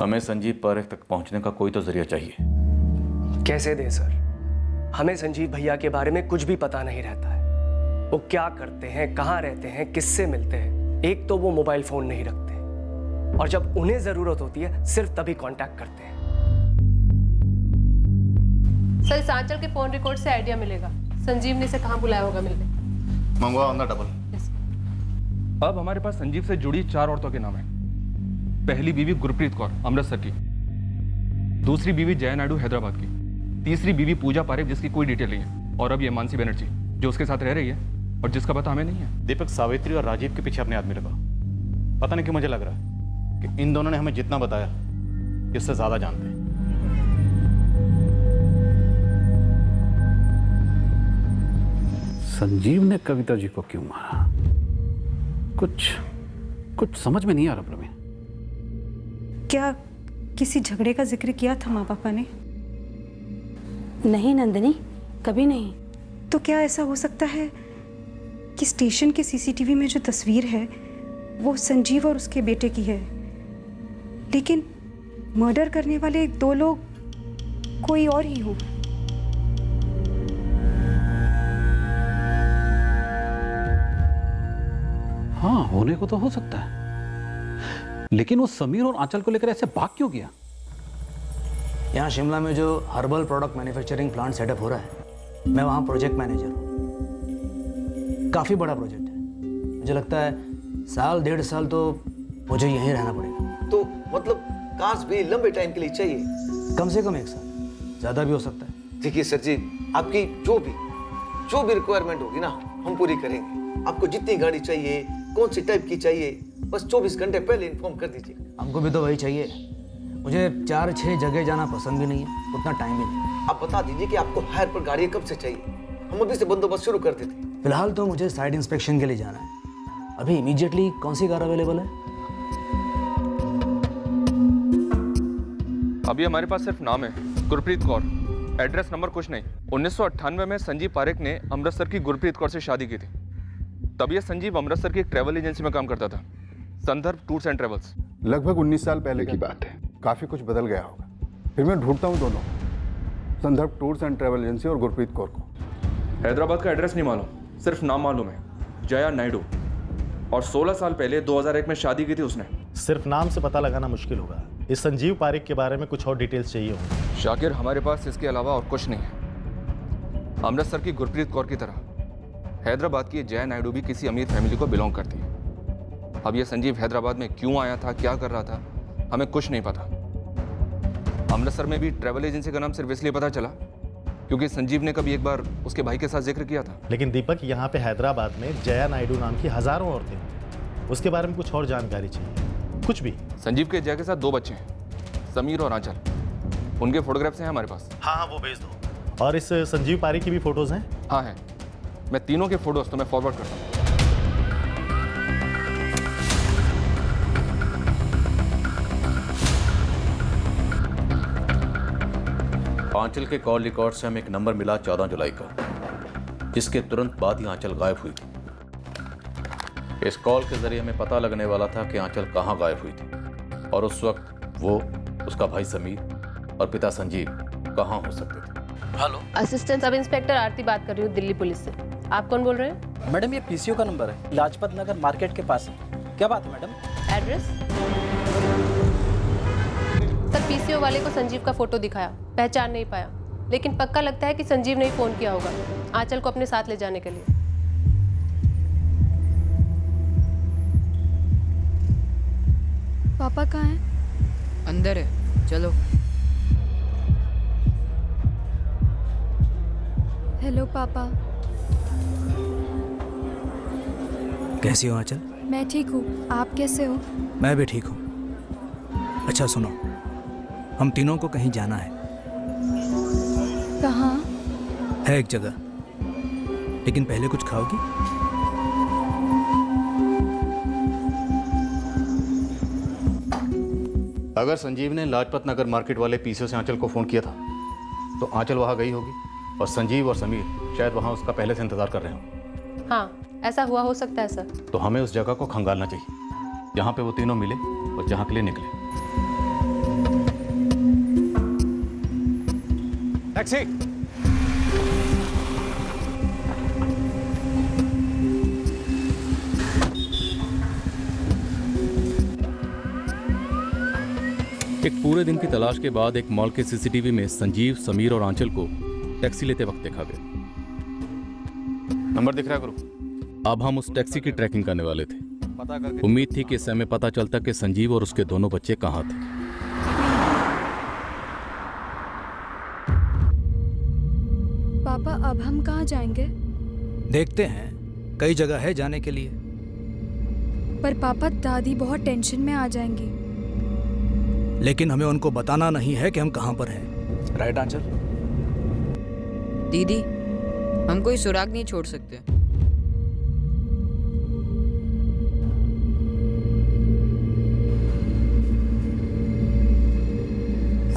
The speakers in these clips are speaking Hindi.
हमें संजीव पारेख तक पहुंचने का कोई तो जरिया चाहिए। कैसे दें सर? हमें संजीव भैया के बारे में कुछ भी पता नहीं रहता है। वो क्या करते हैं, कहाँ रहते हैं, किससे मिलते हैं। एक तो वो मोबाइल फोन नहीं रखते और जब उन्हें जरूरत होती है सिर्फ तभी कांटेक्ट करते हैं। सर, इस आंचल के फोन रिकॉर्ड से आइडिया मिलेगा संजीव ने इसे कहाँ बुलाया होगा मिलने। मंगवा ऑन द डबल। अब हमारे पास संजीव से जुड़ी 4 औरतों के नाम हैं। पहली बीवी गुरप्रीत कौर, अमृतसर की। दूसरी बीवी जया नायडू, हैदराबाद की। तीसरी बीवी पूजा पारेख, जिसकी कोई डिटेल नहीं है। और अब ये मानसी बनर्जी, जो उसके साथ रह रही है और जिसका पता हमें नहीं है। दीपक सावित्री और राजीव के पीछे अपने आदमी लगा। पता नहीं क्यों मुझे लग रहा है कि इन दोनों ने हमें जितना बताया इससे ज्यादा जानते हैं। संजीव ने कविता जी को क्यों मारा? कुछ समझ में नहीं आ रहा प्रवीण। क्या किसी झगड़े का जिक्र किया था माँ पापा ने? नहीं नंदिनी, कभी नहीं। तो क्या ऐसा हो सकता है कि स्टेशन के सीसीटीवी में जो तस्वीर है वो संजीव और उसके बेटे की है, लेकिन मर्डर करने वाले 2 लोग कोई और ही हो? हाँ, होने को तो हो सकता है, लेकिन वो समीर और आंचल को लेकर ऐसे भाग क्यों गया? यहाँ शिमला में जो herbal product manufacturing plant setup हो रहा है, मैं वहाँ प्रोजेक्ट मैनेजर हूँ। काफ़ी बड़ा प्रोजेक्ट है। मुझे लगता है 1.5 साल तो मुझे यहीं रहना पड़ेगा। तो मतलब कांच भी लंबे टाइम के लिए चाहिए? कम से कम 1 साल, ज़्यादा भी हो सकता है। देखिए सर जी, आपकी जो भी रिक्वायरमेंट होगी ना, हम पूरी करेंगे। आपको जितनी गाड़ी चाहिए, कौन सी टाइप की चाहिए, बस 24 घंटे पहले इन्फॉर्म कर दीजिए। हमको भी तो वही चाहिए। मुझे 4-6 जगह जाना पसंद भी नहीं है, उतना टाइम भी नहीं। आप बता दीजिए कि आपको हायर पर गाड़ी कब से चाहिए, हम अभी से बंदोबस्त शुरू कर देते। फिलहाल तो मुझे साइड इंस्पेक्शन के लिए जाना है। अभी इमीडिएटली कौन सी कार अवेलेबल है? अभी हमारे पास सिर्फ नाम है, गुरप्रीत कौर। एड्रेस नंबर कुछ नहीं। 1998 में संजीव पारेख ने अमृतसर की गुरप्रीत कौर से शादी की थी। तब ये संजीव अमृतसर की एक ट्रैवल एजेंसी में काम करता था, संदर्भ टूर्स एंड ट्रेवल्स। लगभग 19 साल पहले की बात है। काफ़ी कुछ बदल गया होगा। फिर मैं ढूंढता हूँ दोनों, संदर्भ टूर्स एंड ट्रैवल एजेंसी और गुरप्रीत कौर को। हैदराबाद का एड्रेस नहीं मालूम, सिर्फ नाम मालूम है, जया नायडू। और 16 साल पहले 2001 में शादी की थी उसने। सिर्फ नाम से पता लगाना मुश्किल होगा। इस संजीव पारेख के बारे में कुछ और डिटेल्स चाहिए होंगे। शाकिर, हमारे पास इसके अलावा और कुछ नहीं है। अमृतसर की गुरप्रीत कौर की तरह हैदराबाद की जया नायडू भी किसी अमीर फैमिली को बिलोंग करती है। अब ये संजीव हैदराबाद में क्यों आया था, क्या कर रहा था, हमें कुछ नहीं पता। अमृतसर में भी ट्रैवल एजेंसी का नाम सिर्फ इसलिए पता चला क्योंकि संजीव ने कभी एक बार उसके भाई के साथ जिक्र किया था। लेकिन दीपक, यहाँ पे हैदराबाद में जया नायडू नाम की हजारों औरतें हैं। उसके बारे में कुछ और जानकारी चाहिए, कुछ भी। संजीव के जया के साथ 2 बच्चे हैं, समीर और आंचल। उनके फोटोग्राफ्स हैं हमारे पास। हाँ, वो भेज दो। और इस संजीव पारेख की भी फोटोज हैं? हाँ हैं, मैं तीनों के फोटोज तुम्हें फॉरवर्ड करता हूँ। आंचल के कॉल रिकॉर्ड से हमें एक नंबर मिला 14 जुलाई का, जिसके तुरंत बाद ही आंचल गायब हुई थी। इस कॉल के जरिए हमें पता लगने वाला था कि आंचल कहाँ गायब हुई थी और उस वक्त वो, उसका भाई समीर और पिता संजीव कहाँ हो सकते थे। हेलो, असिस्टेंट सब इंस्पेक्टर आरती बात कर रही हूँ दिल्ली पुलिस से। आप कौन बोल रहे हैं? मैडम, ये पीसीओ का नंबर है, लाजपत नगर मार्केट के पास है। क्या बात है मैडम? एड्रेस? सर, पीसीओ वाले को संजीव का फोटो दिखाया, पहचान नहीं पाया, लेकिन पक्का लगता है कि संजीव ने ही फोन किया होगा आंचल को अपने साथ ले जाने के लिए। पापा कहाँ हैं? अंदर है, चलो। हेलो पापा। कैसी हो आंचल? मैं ठीक हूँ, आप कैसे हो? मैं भी ठीक हूँ। अच्छा सुनो, हम तीनों को कहीं जाना है। कहाँ? है एक जगह, लेकिन पहले कुछ खाओगी? अगर संजीव ने लाजपत नगर मार्केट वाले पीसीओ से आंचल को फोन किया था तो आंचल वहां गई होगी और संजीव और समीर शायद वहां उसका पहले से इंतजार कर रहे हो। हाँ, ऐसा हुआ हो सकता है सर। तो हमें उस जगह को खंगालना चाहिए जहां पे वो तीनों मिले और जहां के लिए निकले। टैक्सी। एक पूरे दिन की तलाश के बाद एक मॉल के सीसीटीवी में संजीव, समीर और आंचल को टैक्सी लेते वक्त देखा गया। नंबर दिख रहा है गुरु। अब हम उस टैक्सी की ट्रैकिंग करने वाले थे। उम्मीद थी कि इससे हमें पता चलता कि संजीव और उसके दोनों बच्चे कहाँ थे। पापा अब हम कहाँ जाएंगे? देखते हैं, कई जगह है जाने के लिए। पर पापा दादी बहुत टेंशन में आ जाएंगी। लेकिन हमें उनको बताना नहीं है कि हम कहाँ पर हैं। राइट आंचल? दीदी, हम कोई सुराग नहीं छोड़ सकते।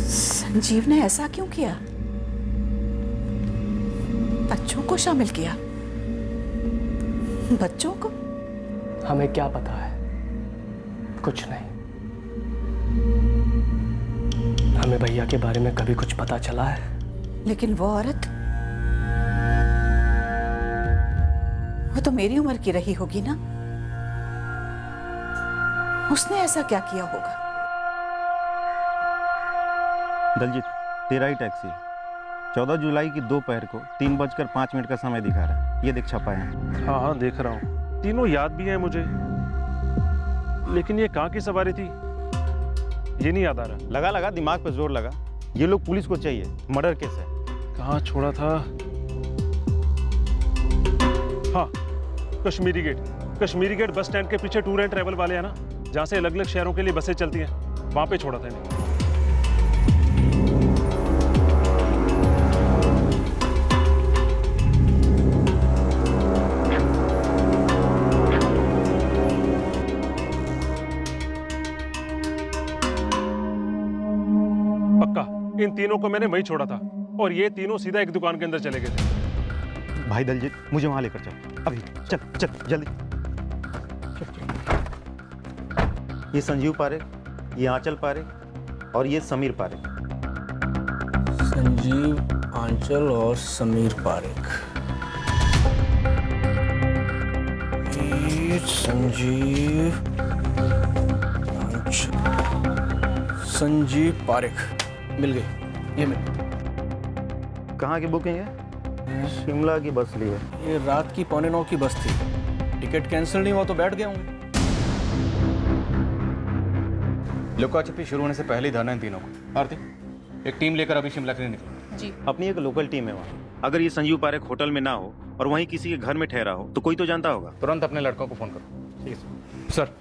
संजीव ने ऐसा क्यों किया? बच्चों को शामिल किया? बच्चों को? हमें क्या पता है? कुछ नहीं। हमें भैया के बारे में कभी कुछ पता चला है? लेकिन वो औरत, वो तो मेरी उम्र की रही होगी ना? उसने ऐसा क्या किया होगा? दलजीत, तेरा ही टैक्सी 14 जुलाई की दोपहर को 3:05 का समय दिखा रहा है। ये देख छपा है। हाँ हाँ देख रहा हूँ, तीनों याद भी हैं मुझे, लेकिन ये कहाँ की सवारी थी ये नहीं याद आ रहा। लगा लगा दिमाग पे जोर लगा। ये लोग पुलिस को चाहिए, मर्डर केस है। कहाँ छोड़ा था? हाँ, कश्मीरी गेट बस स्टैंड के पीछे टूर एंड ट्रैवल वाले हैं ना, जहाँ से अलग अलग शहरों के लिए बसें चलती हैं, वहाँ पे छोड़ा था इन्हें। इन तीनों को मैंने वहीं छोड़ा था और ये तीनों सीधा एक दुकान के अंदर चले गए थे। भाई दलजीत, मुझे वहां लेकर चल अभी। चल चल जल्दी चल, चल। ये संजीव पारेख, ये आंचल पारेख और ये समीर पारेख। संजीव, आंचल और समीर पारेख। संजीव, आंचल, संजीव पारेख मिल गई। ये मिल। कहाँ की बुकिंग है? शिमला की बस ली है। ये रात की 8:45 की बस थी। टिकट कैंसिल नहीं हुआ तो बैठ गया हूँ। लुका छिपी शुरू होने से पहले ही धरना इन तीनों को। आरती, एक टीम लेकर अभी शिमला के लिए निकलो। जी। अपनी एक लोकल टीम है वहाँ। अगर ये संजीव पारेख होटल में ना हो और वहीं किसी के घर में ठहरा हो तो कोई तो जानता होगा। तुरंत अपने लड़कों को फोन करो। ठीक है सर।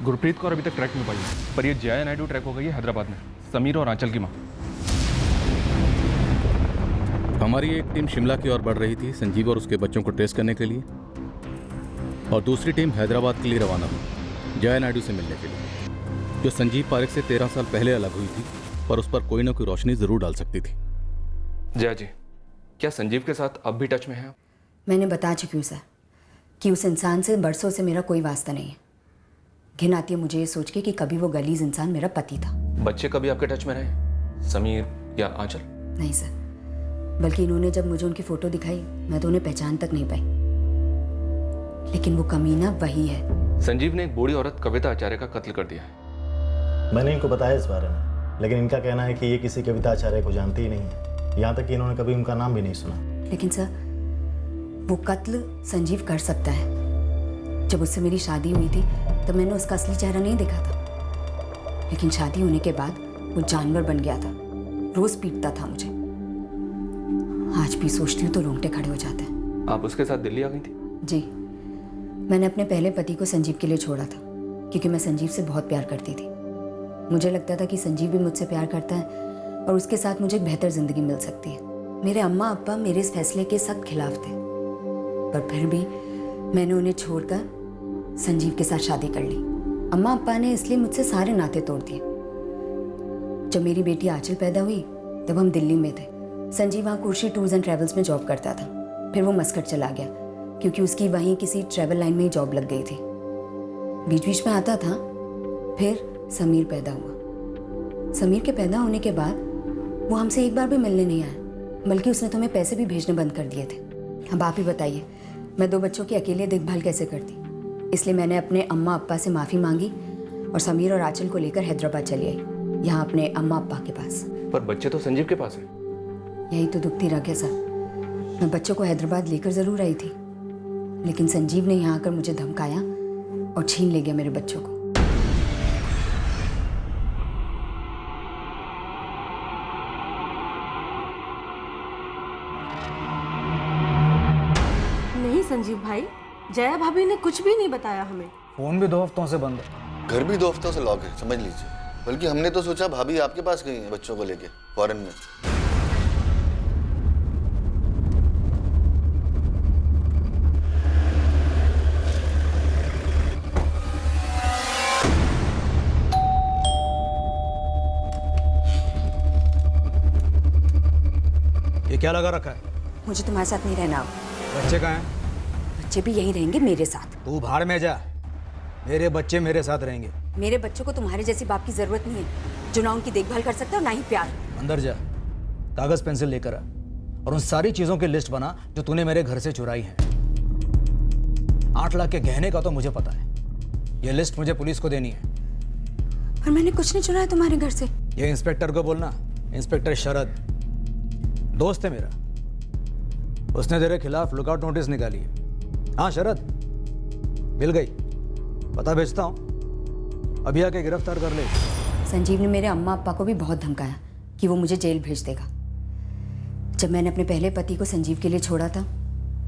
गुरप्रीत कौर अभी तक ट्रैक नहीं पाई, पर ये जया नायडू ट्रैक हो गई है हैदराबाद में, समीर और आंचल की मां। हमारी एक टीम शिमला की ओर बढ़ रही थी संजीव और उसके बच्चों को ट्रेस करने के लिए, और दूसरी टीम हैदराबाद के लिए रवाना हुई जया नायडू से मिलने के लिए, जो संजीव पारेख से 13 साल पहले अलग हुई थी, पर उस पर कोई ना कोई रोशनी जरूर डाल सकती थी। जया जी, क्या संजीव के साथ अब भी टच में है? मैंने बता चुकी हूँ सर कि उस इंसान से बरसों से मेरा कोई वास्ता नहीं है। घिन आती है मुझे ये सोच के कि कभी वो गलीज इंसान मेरा पति था। बच्चे कभी आपके टच में रहे, समीर या आंचल? नहीं सर, बल्कि इन्होंने जब मुझे उनकी फोटो दिखाई मैं तो उन्हें पहचान तक नहीं पाई। लेकिन वो कमीना वही है। संजीव ने एक बूढ़ी औरत कविता आचार्य का कत्ल कर दिया है। मैंने इनको बताया इस बारे में, लेकिन इनका कहना है कि ये किसी कविता आचार्य को जानती ही नहीं है, यहाँ तक कि इन्होंने कभी उनका नाम भी नहीं सुना। लेकिन सर, वो कत्ल संजीव कर सकता है। जब उससे मेरी शादी हुई थी तो मैंने उसका असली चेहरा नहीं देखा था, लेकिन शादी होने के बाद वो जानवर बन गया था, रोज पीटता था मुझे। आज भी सोचती हूँ तो रोंगटे खड़े हो जाते हैं। आप उसके साथ दिल्ली आ गई थी? जी, मैंने अपने पहले पति को संजीव के लिए छोड़ा था, क्योंकि मैं संजीव से बहुत प्यार करती थी। मुझे लगता था कि संजीव भी मुझसे प्यार करता है और उसके साथ मुझे एक बेहतर जिंदगी मिल सकती है। मेरे अम्मा अब्बा मेरे इस फैसले के सख्त खिलाफ थे, पर फिर भी मैंने उन्हें छोड़कर संजीव के साथ शादी कर ली। अम्मा अब्बा ने इसलिए मुझसे सारे नाते तोड़ दिए। जब मेरी बेटी आंचल पैदा हुई तब हम दिल्ली में थे। संजीव वहाँ कुर्शी टूर्स एंड ट्रैवल्स में जॉब करता था। फिर वो मस्कट चला गया क्योंकि उसकी वहीं किसी ट्रैवल लाइन में ही जॉब लग गई थी। बीच बीच में आता था। फिर समीर पैदा हुआ। समीर के पैदा होने के बाद वो हमसे एक बार भी मिलने नहीं आया। बल्कि उसने तो हमें पैसे भी भेजने बंद कर दिए थे। अब आप ही बताइए, मैं 2 बच्चों की अकेले देखभाल कैसे करती? इसलिए मैंने अपने अम्मा अप्पा से माफ़ी मांगी और समीर और आंचल को लेकर हैदराबाद चली आई, यहाँ अपने अम्मा अप्पा के पास। पर बच्चे तो संजीव के पास हैं। यही तो दुखती रह गया सर। मैं बच्चों को हैदराबाद लेकर ज़रूर आई थी, लेकिन संजीव ने यहाँ आकर मुझे धमकाया और छीन ले गया मेरे बच्चों को। नहीं संजीव भाई, जया भाभी ने कुछ भी नहीं बताया हमें। फोन भी 2 हफ्तों से बंद है। घर भी 2 हफ्तों से लॉक है, समझ लीजिए। बल्कि हमने तो सोचा भाभी आपके पास गई हैं बच्चों को लेके फॉरेन में। ये क्या लगा रखा है? मुझे तुम्हारे साथ नहीं रहना अब। बच्चे कहाँ हैं? बच्चे भी यहीं रहेंगे मेरे साथ। तू भाड़ में जा, मेरे बच्चे मेरे साथ रहेंगे। मेरे बच्चों को तुम्हारे जैसी बाप की जरूरत नहीं है, जो ना उनकी देखभाल कर सकता और ना ही प्यार। अंदर जा, कागज पेंसिल लेकर आ और उन सारी चीजों की लिस्ट बना जो तूने मेरे घर से चुराई है। 8 लाख के गहने का तो मुझे पता है, ये लिस्ट मुझे पुलिस को देनी है। पर मैंने कुछ नहीं चुराया तुम्हारे घर से। ये इंस्पेक्टर को बोलना, इंस्पेक्टर शरद दोस्त है मेरा, उसने तेरे खिलाफ लुकआउट नोटिस निकाली है। हाँ शरद, मिल गई, पता भेजता हूँ, अभी आके गिरफ्तार कर ले। संजीव ने मेरे अम्मा अप्पा को भी बहुत धमकाया कि वो मुझे जेल भेज देगा। जब मैंने अपने पहले पति को संजीव के लिए छोड़ा था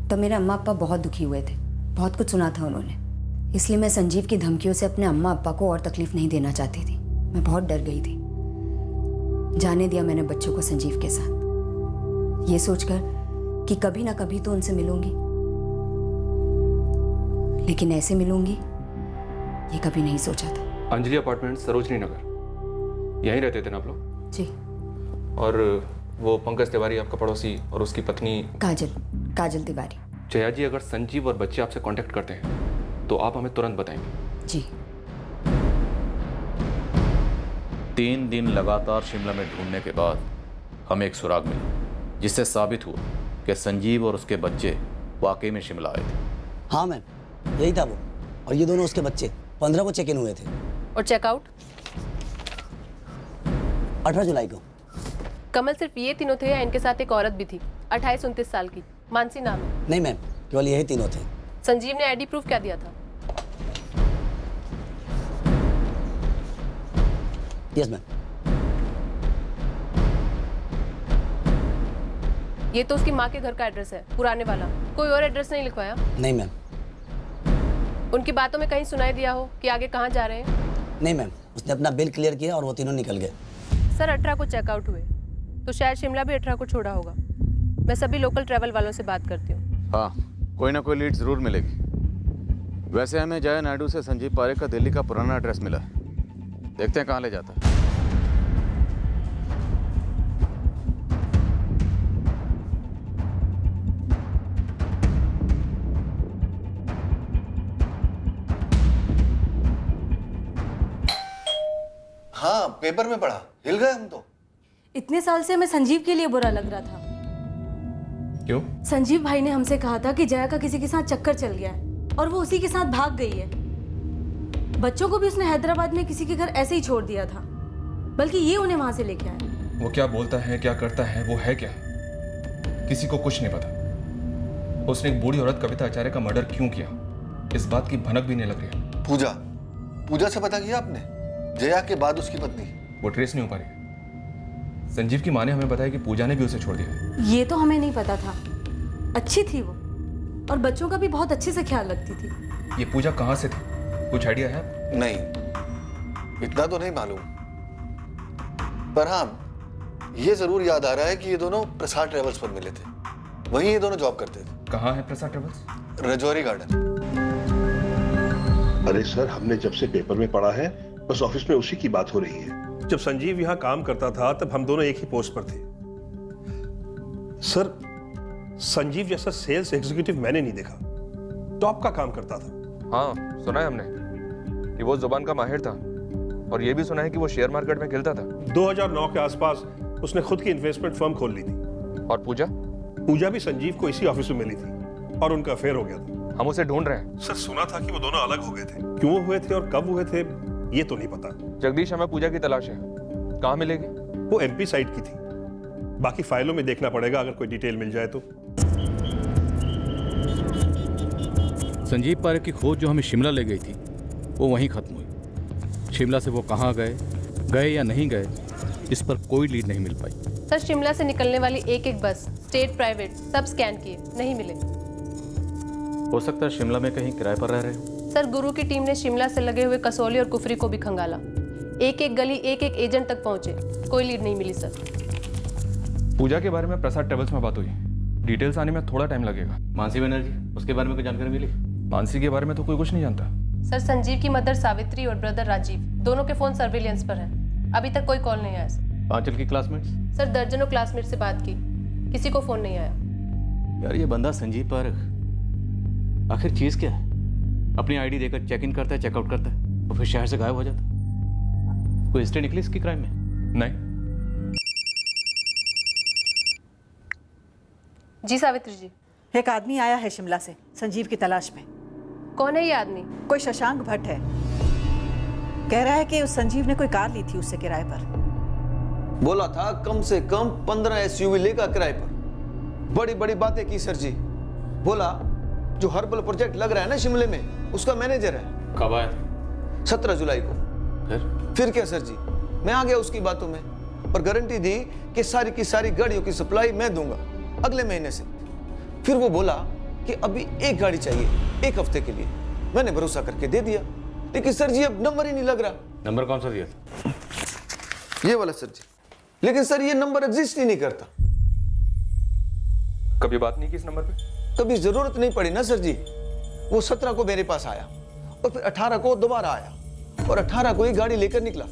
तब मेरे अम्मा अप्पा बहुत दुखी हुए थे, बहुत कुछ सुना था उन्होंने। इसलिए मैं संजीव की धमकियों से अपने अम्मा अप्पा को और तकलीफ नहीं देना चाहती थी। मैं बहुत डर गई थी। जाने दिया मैंने बच्चों को संजीव के साथ, ये सोचकर कि कभी ना कभी तो उनसे मिलूंगी, लेकिन ऐसे मिलूंगी ये कभी नहीं सोचा था। अंजलि अपार्टमेंट, सरोजनी नगर, यहीं रहते थे ना आप लोग? जी। और वो पंकज तिवारी आपका पड़ोसी और उसकी पत्नी काजल तिवारी। जया जी, अगर संजीव और बच्चे आपसे कांटेक्ट करते हैं तो आप हमें तुरंत बताएंगे। जी। 3 दिन लगातार शिमला में ढूंढने के बाद हमें एक सुराग मिला जिससे साबित हुआ कि संजीव और उसके बच्चे वाकई में शिमला आए थे। हाँ मैम, यही था वो, और ये दोनों उसके बच्चे 15 को चेक इन हुए थे। और चेकआउट 18 जुलाई को। कमल सिर्फ ये तीनों थे या इनके साथ एक औरत भी थी, 28-29 साल की, मानसी नाम है? नहीं मैम, केवल यही तीनों थे। संजीव ने आईडी प्रूफ क्या दिया था? Yes ma'am. ये तो उसकी माँ के घर का एड्रेस है, पुराने वाला, कोई और एड्रेस नहीं लिखवाया? नहीं मैम। उनकी बातों में कहीं सुनाई दिया हो कि आगे कहाँ जा रहे हैं? नहीं मैम, उसने अपना बिल क्लियर किया और वो तीनों निकल गए। सर 18 को चेकआउट हुए, तो शायद शिमला भी 18 को छोड़ा होगा। मैं सभी लोकल ट्रैवल वालों से बात करती हूँ। हाँ, कोई ना कोई लीड जरूर मिलेगी। वैसे हमें जया नायडू से संजीव पारेख का दिल्ली का पुराना एड्रेस मिला है, देखते हैं कहाँ ले जाता है। हाँ, पेपर में पढ़ा, हिल गए हम तो। इतने साल से हमें संजीव के लिए बुरा लग रहा था। क्यों? संजीव भाई ने हमसे कहा था कि जया का किसी के साथ चक्कर चल गया है और वो उसी के साथ भाग गई है। बच्चों को भी उसने हैदराबाद में किसी के घर ऐसे ही छोड़ दिया था, बल्कि ये उन्हें वहां से लेके आया। वो क्या बोलता है, क्या करता है, वो है क्या, किसी को कुछ नहीं पता। उसने एक बूढ़ी औरत कविता आचार्य का मर्डर क्यों किया, इस बात की भनक भी नहीं लग रही। पूजा से पता किया आपने? जया के बाद उसकी पत्नी? वो ट्रेस नहीं हो पा रही। संजीव की माँ ने हमें बताया कि पूजा ने भी उसे छोड़ दिया। ये तो हमें नहीं पता था। अच्छी थी वो और बच्चों का भी बहुत अच्छे से ख्याल रखती थी। ये पूजा कहाँ से थी, कुछ आइडिया है? नहीं, इतना तो नहीं मालूम, पर हाँ ये जरूर याद आ रहा है कि ये दोनों प्रसाद ट्रेवल्स पर मिले थे। वहीं ये दोनों जॉब करते थे। कहाँ है प्रसाद ट्रेवल्स? रजौरी गार्डन। अरे सर, हमने जब से पेपर में पढ़ा है बस ऑफिस में उसी की बात हो रही है। जब संजीव यहाँ काम करता था तब हम दोनों एक ही पोस्ट पर थे। सर, संजीव जैसा सेल्स एग्जीक्यूटिव मैंने नहीं देखा, टॉप का काम करता था। हाँ, सुना है हमने कि वो जुबान का माहिर था, और ये भी सुना है कि वो शेयर मार्केट में खेलता था। 2009 के आसपास उसने खुद की इन्वेस्टमेंट फर्म खोल ली थी। और पूजा? पूजा भी संजीव को इसी ऑफिस में मिली थी और उनका अफेयर हो गया था। हम उसे ढूंढ रहे हैं। सर सुना था कि वो दोनों अलग हो गए थे। क्यों हुए थे और कब हुए थे ये तो नहीं पता। जगदीश, हमें पूजा की तलाश है, कहाँ मिलेगी? वो एमपी साइड की थी, बाकी फाइलों में देखना पड़ेगा अगर कोई डिटेल मिल जाए तो। संजीव पारेख की खोज जो हमें शिमला ले गई थी वो वहीं खत्म हुई। शिमला से वो कहाँ गए या नहीं गए, इस पर कोई लीड नहीं मिल पाई। सर शिमला से निकलने वाली एक एक बस, स्टेट प्राइवेट, सब स्कैन किए, नहीं मिले। हो सकता है शिमला में कहीं किराए पर रह रहे हो। सर गुरु की टीम ने शिमला से लगे हुए कसौली और कुफरी को भी खंगाला। एक एक गली, एक एक एजेंट तक पहुंचे, कोई लीड नहीं मिली सर। पूजा के बारे में प्रसाद ट्रेवल्स में बात हुई, डिटेल्स आने में थोड़ा टाइम लगेगा। मानसी बनर्जी, उसके बारे में कोई जानकारी मिली? मानसी के बारे में तो कोई कुछ नहीं जानता। सर संजीव की मदर सावित्री और ब्रदर राजीव दोनों के फोन सर्विलियंस पर हैं। अभी तक कोई कॉल नहीं आया सर। आंचल की क्लासमेट्स? सर दर्जनों क्लासमेट से बात की, किसी को फोन नहीं आया। यार ये बंदा संजीव पारेख आखिर चीज क्या है? अपनी आईडी देकर चेक इन करता है, चेकआउट करता है और फिर शहर से गायब हो जाता है। कोई हिस्ट्री निकली इसकी क्राइम में? नहीं। जी सावित्री जी। एक आदमी आया है शिमला से संजीव की तलाश में। कौन है ये आदमी? कोई शशांक भट्ट है। कह रहा है कि उस संजीव ने कोई कार ली थी उससे किराए पर। बोला था कम से कम 15 एसयूवी लेगा किराए पर। बड़ी बड़ी बातें की सर जी। बोला जो हर्बल प्रोजेक्ट लग रहा है ना शिमले में, उसका मैनेजर है। कब आया था? 17 जुलाई को। फिर क्या सर जी, मैं आ गया उसकी बातों में और गारंटी दी कि सारी की सारी गाड़ियों की सप्लाई मैं दूंगा अगले महीने से। फिर वो बोला कि अभी एक गाड़ी चाहिए 1 हफ्ते के लिए। मैंने भरोसा करके दे दिया, लेकिन सर जी अब नंबर ही नहीं लग रहा। नंबर कौन सा दिया था? ये वाला सर जी। लेकिन सर ये नंबर एग्जिस्ट ही नहीं करता। कभी बात नहीं की इस नंबर पे? कभी जरूरत नहीं पड़ी ना सर जी। वो 17 को मेरे पास आया और फिर 18 को दोबारा आया और 18 को ही गाड़ी लेकर निकला।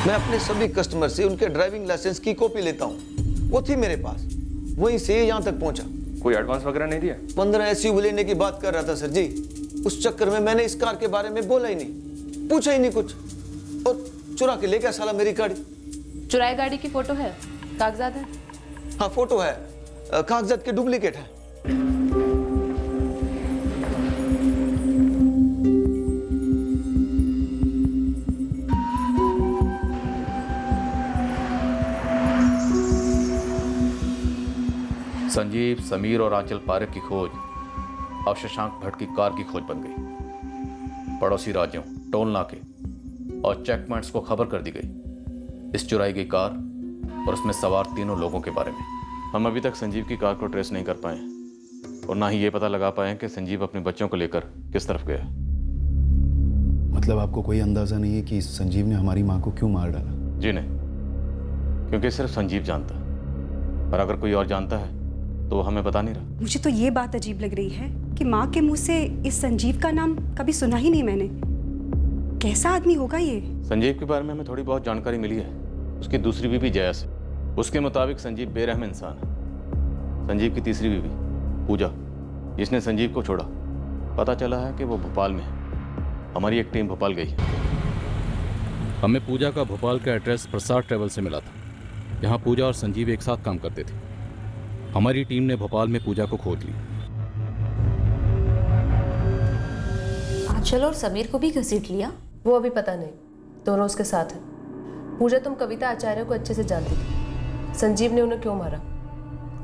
मैं अपने सभी कस्टमर से उनके ड्राइविंग लाइसेंस की कॉपी लेता हूँ, वो थी मेरे पास, वहीं से यहाँ तक पहुंचा। कोई एडवांस वगैरह नहीं दिया? 15 एसयूवी लेने की बात कर रहा था सर जी। उस चक्कर में मैंने इस कार के बारे में बोला ही नहीं, पूछा ही नहीं कुछ, और चुरा के ले गया साला मेरी गाड़ी। चुराई गाड़ी की फोटो है, कागजात है? हाँ फोटो है, कागजात के डुप्लीकेट है। संजीव, समीर और आंचल पारेख की खोज अब शशांक भट्ट की कार की खोज बन गई। पड़ोसी राज्यों, टोल नाके और चेक पॉइंट्स को खबर कर दी गई इस चुराई गई कार और उसमें सवार 3 लोगों के बारे में। हम अभी तक संजीव की कार को ट्रेस नहीं कर पाए और ना ही ये पता लगा पाए कि संजीव अपने बच्चों को लेकर किस तरफ गया। मतलब आपको कोई अंदाजा नहीं है कि संजीव ने हमारी माँ को क्यों मार डाला? जी नहीं, क्योंकि सिर्फ संजीव जानता है, और अगर कोई और जानता है तो हमें बता नहीं रहा। मुझे तो ये बात अजीब लग रही है कि माँ के मुंह से इस संजीव का नाम कभी सुना ही नहीं मैंने। कैसा आदमी होगा ये? संजीव के बारे में हमें थोड़ी बहुत जानकारी मिली है उसकी दूसरी बीवी जया से। उसके मुताबिक संजीव बेरहम इंसान है। संजीव की तीसरी बीवी पूजा, जिसने संजीव को छोड़ा, पता चला है कि वो भोपाल में है। हमारी एक टीम भोपाल गई है। हमें पूजा का भोपाल का एड्रेस प्रसाद ट्रेवल से मिला था, जहाँ पूजा और संजीव एक साथ काम करते थे। हमारी टीम ने भोपाल में पूजा को खोज ली। आंचल और समीर को भी घसीट लिया? वो अभी पता नहीं, दोनों उसके साथ हैं। पूजा तुम कविता आचार्य को अच्छे से जानती थी। संजीव ने उन्हें क्यों मारा?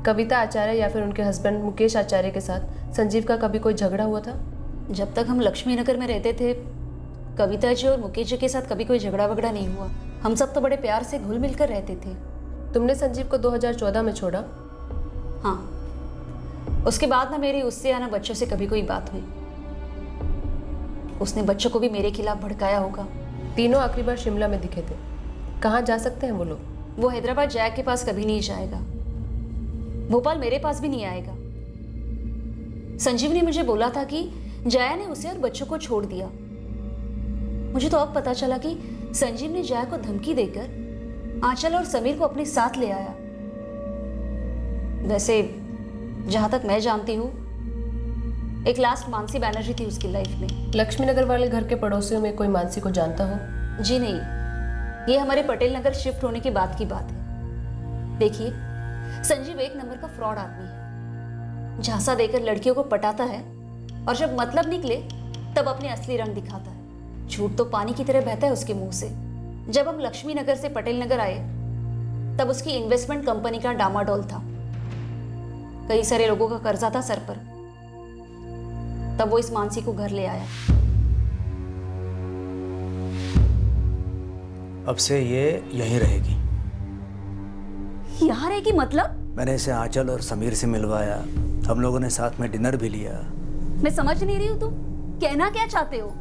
कविता आचार्य या फिर उनके हस्बैंड मुकेश आचार्य के साथ संजीव का कभी कोई झगड़ा हुआ था? जब तक हम लक्ष्मी नगर में रहते थे, कविता जी और मुकेश जी के साथ कभी कोई झगड़ा वगड़ा नहीं हुआ। हम सब तो बड़े प्यार से घुल मिल कर रहते थे। तुमने संजीव को 2014 में छोड़ा? हाँ, उसके बाद ना मेरी उससे या ना बच्चों से कभी कोई बात हुई। उसने बच्चों को भी मेरे खिलाफ भड़काया होगा। तीनों आखिरी बार शिमला में दिखे थे। कहाँ जा सकते हैं वो लोग? वो हैदराबाद जया के पास कभी नहीं जाएगा, भोपाल मेरे पास भी नहीं आएगा। संजीव ने मुझे बोला था कि जया ने उसे और बच्चों को छोड़ दिया। मुझे तो अब पता चला कि संजीव ने जया को धमकी देकर आंचल और समीर को अपने साथ ले आया। वैसे जहां तक मैं जानती हूँ, एक लास्ट मानसी बैनर्जी थी उसकी लाइफ में। लक्ष्मी नगर वाले घर के पड़ोसियों में कोई मानसी को जानता हो? जी नहीं, ये हमारे पटेल नगर शिफ्ट होने के बाद की बात है। देखिए, संजीव एक नंबर का फ्रॉड आदमी है। झांसा देकर लड़कियों को पटाता है और जब मतलब निकले तब अपने असली रंग दिखाता है। झूठ तो पानी की तरह बहता है उसके मुंह से। जब हम लक्ष्मी नगर से पटेल नगर आए तब उसकी इन्वेस्टमेंट कंपनी का डामाडोल था। कई सारे लोगों का कर्जा था सर पर। तब वो इस मानसी को घर ले आया। अब से ये यहीं रहेगी। यहाँ रहेगी मतलब? मैंने इसे आंचल और समीर से मिलवाया, हम लोगों ने साथ में डिनर भी लिया। मैं समझ नहीं रही हूँ, तुम कहना क्या चाहते हो?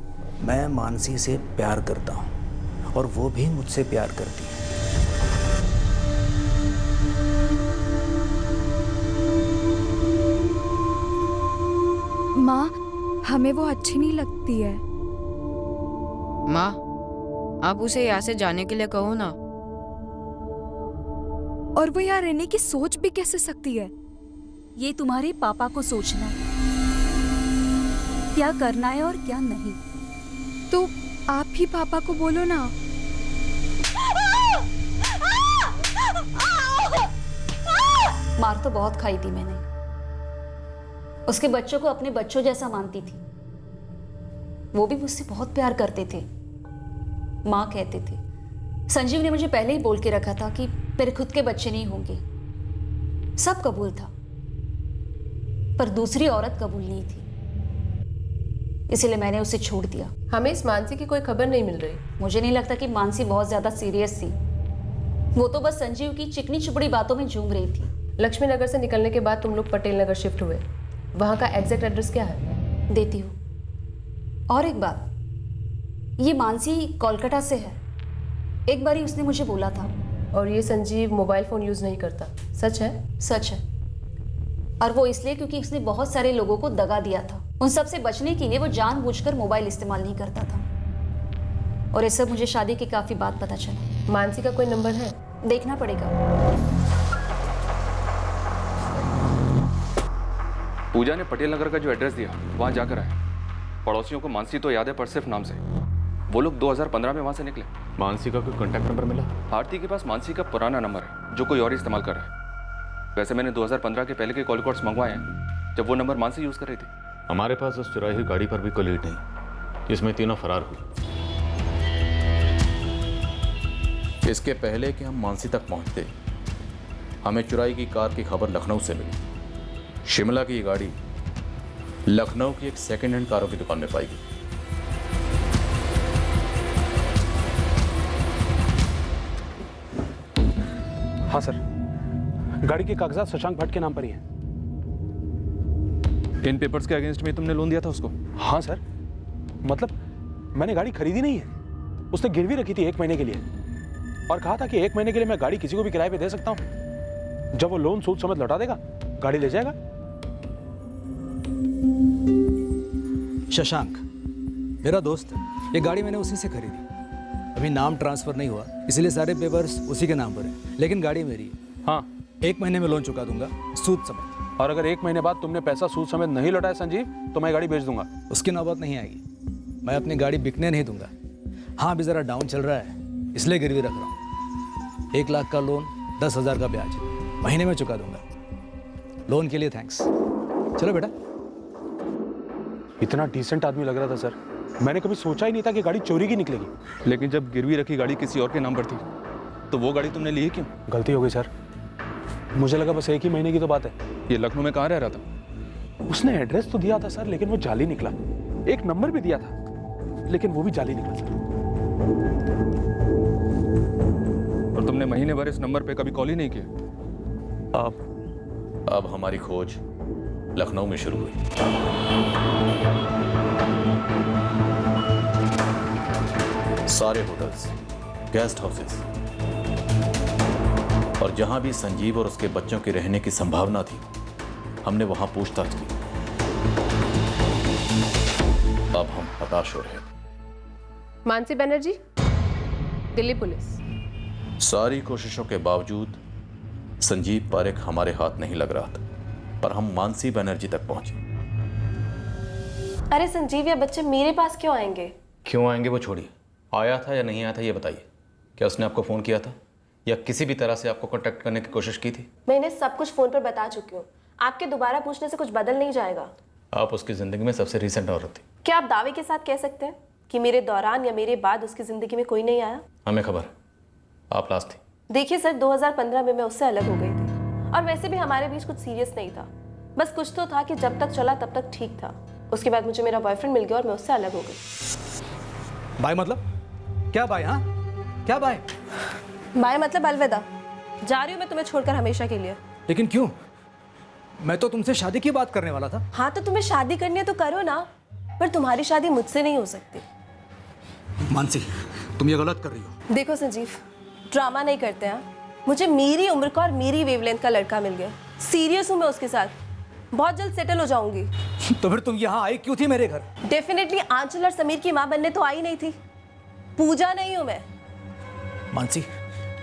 मैं मानसी से प्यार करता हूँ और वो भी मुझसे प्यार करती है। माँ, हमें वो अच्छी नहीं लगती है। माँ, आप उसे यहाँ से जाने के लिए कहो ना। और वो यहाँ रहने की सोच भी कैसे सकती है? ये तुम्हारे पापा को सोचना है, क्या करना है और क्या नहीं। तो आप ही पापा को बोलो ना। मार तो बहुत खाई थी मैंने। उसके बच्चों को अपने बच्चों जैसा मानती थी। वो भी मुझसे बहुत प्यार करते थे। माँ कहते थे। संजीव ने मुझे पहले ही बोल के रखा था कि मेरे खुद के बच्चे नहीं होंगे। सब कबूल था, पर दूसरी औरत कबूल नहीं थी, इसलिए मैंने उसे छोड़ दिया। हमें इस मानसी की कोई खबर नहीं मिल रही। मुझे नहीं लगता कि मानसी बहुत ज्यादा सीरियस थी। वो तो बस संजीव की चिकनी चुपड़ी बातों में झूम रही थी। लक्ष्मी नगर से निकलने के बाद तुम लोग पटेल नगर शिफ्ट हुए। वहां का एग्जैक्ट एड्रेस क्या है? देती हूँ। और एक बात, ये मानसी कोलकाता से है। एक बारी उसने मुझे बोला था। और ये संजीव मोबाइल फोन यूज नहीं करता, सच है? सच है। और वो इसलिए क्योंकि उसने बहुत सारे लोगों को दगा दिया था। उन सब से बचने के लिए वो जानबूझकर मोबाइल इस्तेमाल नहीं करता था। और ये सब मुझे शादी के काफी बाद पता चला। मानसी का कोई नंबर है? देखना पड़ेगा। पूजा ने पटेल नगर का जो एड्रेस दिया वहां जाकर आए। पड़ोसियों को मानसी तो याद है, पर सिर्फ नाम से। वो लोग 2015 में वहां से निकले। मानसी का कोई कॉन्टैक्ट नंबर मिला? आरती के पास मानसी का पुराना नंबर है जो कोई और इस्तेमाल कर रहा है। वैसे मैंने 2015 के पहले के कॉल रिकॉर्ड्स मंगवाए हैं जब वो नंबर मानसी यूज कर रही थी। हमारे पास उस चुराई हुई गाड़ी पर भी कोई लीड नहीं जिसमें तीनों फरार हुए। इसके पहले कि हम मानसी तक पहुंचते, हमें चुराई की कार की खबर लखनऊ से मिली। शिमला की ये गाड़ी लखनऊ की एक सेकेंड हैंड कारों की दुकान में पाई गई। हाँ सर, गाड़ी के कागजात शशांक भट्ट के नाम पर ही हैं। इन पेपर्स के अगेंस्ट में तुमने लोन दिया था उसको? हाँ सर, मतलब मैंने गाड़ी खरीदी नहीं है। उसने गिरवी रखी थी 1 महीने के लिए और कहा था कि 1 महीने के लिए मैं गाड़ी किसी को भी किराए पे दे सकता हूँ। जब वो लोन सूद समेत लौटा देगा, गाड़ी ले जाएगा। शशांक मेरा दोस्त है। ये गाड़ी मैंने उसी से खरीदी। अभी नाम ट्रांसफर नहीं हुआ, इसलिए सारे पेपर्स उसी के नाम पर हैं, लेकिन गाड़ी मेरी है। हाँ, 1 महीने में लोन चुका दूंगा, सूद समेत। और अगर 1 महीने बाद तुमने पैसा सूद समेत नहीं लौटाया संजीव, तो मैं गाड़ी बेच दूंगा। उसकी नौबत नहीं आएगी। मैं अपनी गाड़ी बिकने नहीं दूंगा। हाँ, अभी जरा डाउन चल रहा है, इसलिए गिरवी रख रहा हूँ। 1 लाख का लोन, 10,000 का ब्याज, महीने में चुका दूंगा। लोन के लिए थैंक्स। चलो बेटा। इतना डिसेंट आदमी लग रहा था सर, मैंने कभी सोचा ही नहीं था कि गाड़ी चोरी की निकलेगी। लेकिन जब गिरवी रखी गाड़ी किसी और के नाम पर थी, तो वो गाड़ी तुमने ली क्यों? गलती हो गई सर, मुझे लगा बस 1 ही महीने की तो बात है। ये लखनऊ में कहाँ रह रहा था? उसने एड्रेस तो दिया था सर, लेकिन वो जाली निकला। एक नंबर भी दिया था, लेकिन वो भी जाली निकला सर। और तुमने महीने भर इस नंबर पे कभी कॉल ही नहीं किया? अब हमारी खोज लखनऊ में शुरू हुई। सारे होटल्स, गेस्ट हाउसेस और जहां भी संजीव और उसके बच्चों के रहने की संभावना थी, हमने वहां पूछताछ की। अब हम हताश हो रहे थे। मानसी बनर्जी, दिल्ली पुलिस। सारी कोशिशों के बावजूद संजीव पारेख हमारे हाथ नहीं लग रहा था, पर हम मानसी बनर्जी तक पहुंचे। अरे संजीव, ये बच्चे मेरे पास क्यों आएंगे? क्यों आएंगे वो छोड़िए, आया था या नहीं आया था ये बताइए। क्या उसने आपको फ़ोन किया था या किसी भी तरह से आपको कांटेक्ट करने की कोशिश की थी? मैं इन्हें सब कुछ फ़ोन पर बता चुकी हूँ। आपके दोबारा पूछने से कुछ बदल नहीं जाएगा। आप उसकी ज़िंदगी में सबसे रीसेंट औरत थी। क्या आप दावे के साथ कह सकते हैं कि मेरे दौरान या मेरे बाद उसकी ज़िंदगी में कोई नहीं आया? हमें खबर है आप लास्ट थी। देखिए सर, 2015 में मैं उससे अलग हो गई थी और वैसे भी हमारे बीच कुछ सीरियस नहीं था। बस कुछ तो था कि जब तक चला तब तक ठीक था। उसके बाद मुझे मेरा बॉयफ्रेंड मिल गया और मैं उससे अलग हो गई। बाय मतलब क्या बाय? हाँ क्या बाय? बाय मतलब अलविदा। जा रही हूँ मैं तुम्हें छोड़कर हमेशा के लिए। लेकिन क्यों? मैं तो तुमसे शादी की बात करने वाला था। हाँ तो तुम्हें शादी करनी है तो करो ना, पर तुम्हारी शादी मुझसे नहीं हो सकती। मानसी, तुम ये गलत कर रही हो। देखो संजीव, ड्रामा नहीं करते हैं। मुझे मेरी उम्र का और मेरी वेवलेंथ का लड़का मिल गया। सीरियस हूँ मैं उसके साथ, बहुत जल्द सेटल हो जाऊंगी। तो फिर तुम यहाँ आई क्यों थी मेरे घर? डेफिनेटली आंचल और समीर की माँ बनने तो आई नहीं थी। पूजा नहीं हूँ मैं। मानसी,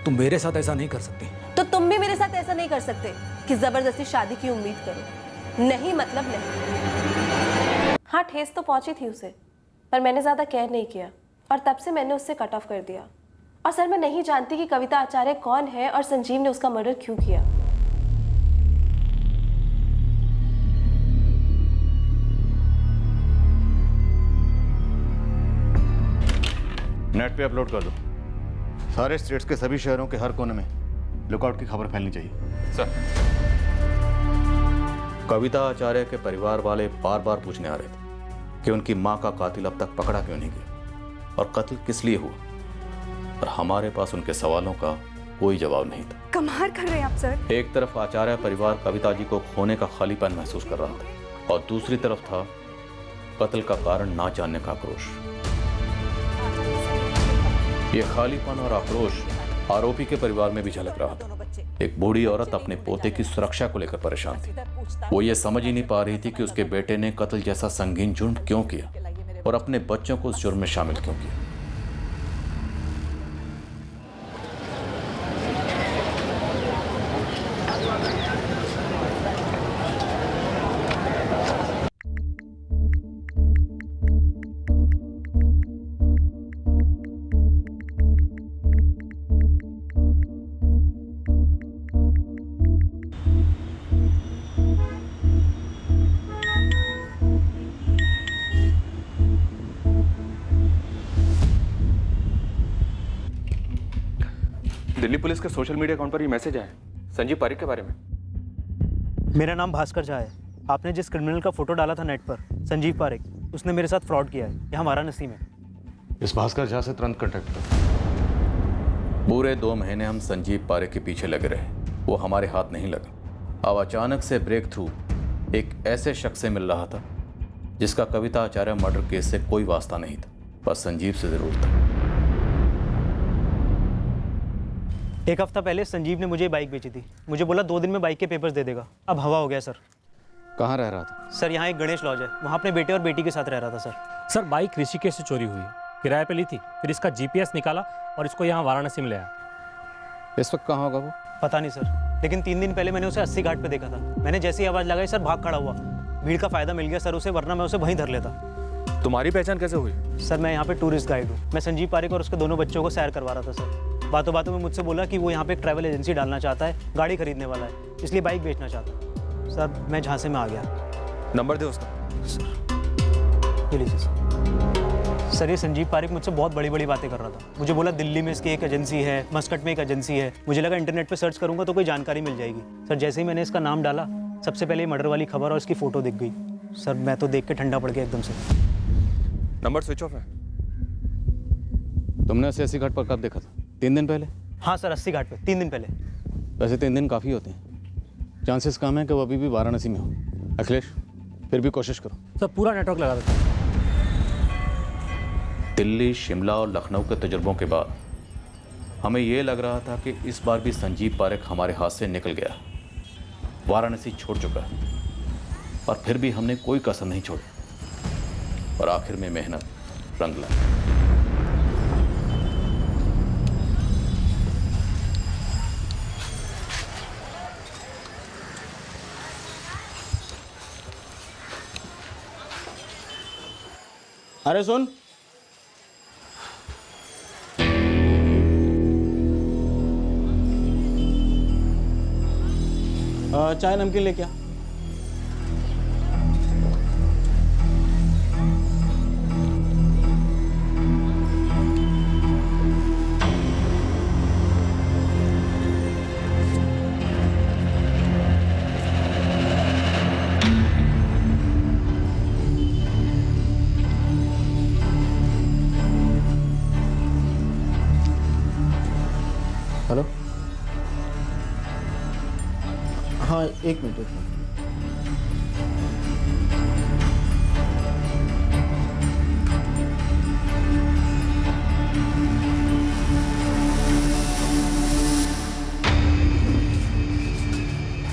तुम मेरे साथ ऐसा नहीं कर सकती। तो तुम भी मेरे साथ ऐसा नहीं कर सकते कि जबरदस्ती शादी की उम्मीद करो। नहीं मतलब नहीं। हाँ, ठेस तो पहुंची थी उसे, पर मैंने ज्यादा केयर नहीं किया और तब से मैंने उससे कट ऑफ कर दिया। और सर, मैं नहीं जानती कि कविता आचार्य कौन है और संजीव ने उसका मर्डर क्यों किया। नेट पे अपलोड कर दो। सारे स्टेट्स के सभी शहरों के हर कोने में लुकआउट की खबर फैलनी चाहिए। सर, कविता आचार्य के परिवार वाले बार बार पूछने आ रहे थे कि उनकी मां का कातिल अब तक पकड़ा क्यों नहीं गया और कत्ल किस लिए हुआ, और हमारे पास उनके सवालों का कोई जवाब नहीं था। कमाल कर रहे हैं आप सर। एक तरफ आचार्य परिवार कविता जी को खोने का खालीपन महसूस कर रहा था और दूसरी तरफ था कत्ल का कारण ना जानने का आक्रोश। ये खालीपन और आक्रोश आरोपी के परिवार में भी झलक रहा था। एक बूढ़ी औरत अपने पोते की सुरक्षा को लेकर परेशान थी। वो ये समझ ही नहीं पा रही थी कि उसके बेटे ने कत्ल जैसा संगीन जुर्म क्यों किया और अपने बच्चों को उस जुर्म में शामिल क्यों किया। दिल्ली पुलिस के सोशल मीडिया अकाउंट पर ये मैसेज आया संजीव पारिक के बारे में। मेरा नाम भास्कर झा है। आपने जिस क्रिमिनल का फोटो डाला था नेट पर, संजीव पारिक, उसने मेरे साथ फ्रॉड किया है। यहाँ वाराणसी में। इस भास्कर झा से तुरंत कांटेक्ट करो। पूरे 2 महीने हम संजीव पारिक के पीछे लगे रहे, वो हमारे हाथ नहीं लगा। अब अचानक से ब्रेक थ्रू एक ऐसे शख्स से मिल रहा था जिसका कविता आचार्य मर्डर केस से कोई वास्ता नहीं था, पर संजीव से जरूर था। एक हफ्ता पहले संजीव ने मुझे बाइक बेची थी। मुझे बोला 2 दिन में बाइक के पेपर्स दे देगा। अब हवा हो गया सर। कहाँ रह रहा था? सर यहाँ एक गणेश लॉज है, वहाँ अपने बेटे और बेटी के साथ रह रहा था सर। सर, बाइक ऋषिकेश से चोरी हुई, किराए पे ली थी, फिर इसका जीपीएस निकाला और इसको यहाँ वाराणसी में ले आया। इस वक्त कहाँ होगा वो? पता नहीं सर, लेकिन 3 दिन पहले मैंने उसे 80 घाट पे देखा था। मैंने जैसी आवाज़ लगाई सर भाग खड़ा हुआ। भीड़ का फायदा मिल गया सर उसे, वरना मैं उसे वहीं धर लेता। तुम्हारी पहचान कैसे हुई? सर, मैं यहाँ पे टूरिस्ट गाइड हूँ। मैं संजीव पारिक और उसके दोनों बच्चों को सैर करवा रहा था सर। बातों बातों में मुझसे बोला कि वो यहाँ पे एक ट्रैवल एजेंसी डालना चाहता है, गाड़ी खरीदने वाला है, इसलिए बाइक बेचना चाहता है। सर, मैं झांसे में आ गया। नंबर दे उसका। सर, ये लीजिए सर। सर, ये संजीव पारिक मुझसे बहुत बड़ी बड़ी बातें कर रहा था। मुझे बोला दिल्ली में इसकी एक एजेंसी है, मस्कट में एक एजेंसी है। मुझे लगा इंटरनेट पे सर्च करूंगा तो कोई जानकारी मिल जाएगी। सर, जैसे ही मैंने इसका नाम डाला, सबसे पहले मर्डर वाली खबर और इसकी फ़ोटो दिख गई। सर, मैं तो देख के ठंडा पड़ गया एकदम से। नंबर स्विच ऑफ है। तुमने उसे 80 घाट पर कब देखा था? 3 दिन पहले? हाँ सर, 80 घाट पे 3 दिन पहले। वैसे 3 दिन काफ़ी होते हैं, चांसेस कम है कि वो अभी भी वाराणसी में हो। अखिलेश, फिर भी कोशिश करो। सर, पूरा नेटवर्क लगा देता हूं। दिल्ली, शिमला और लखनऊ के तजुर्बों के बाद हमें ये लग रहा था कि इस बार भी संजीव पारिक हमारे हाथ से निकल गया, वाराणसी छोड़ चुका है, और फिर भी हमने कोई कसर नहीं छोड़ी और आखिर में मेहनत रंग लाई। अरे सुन, चाय नमकीन लेके आ। हेलो, हाँ एक मिनट।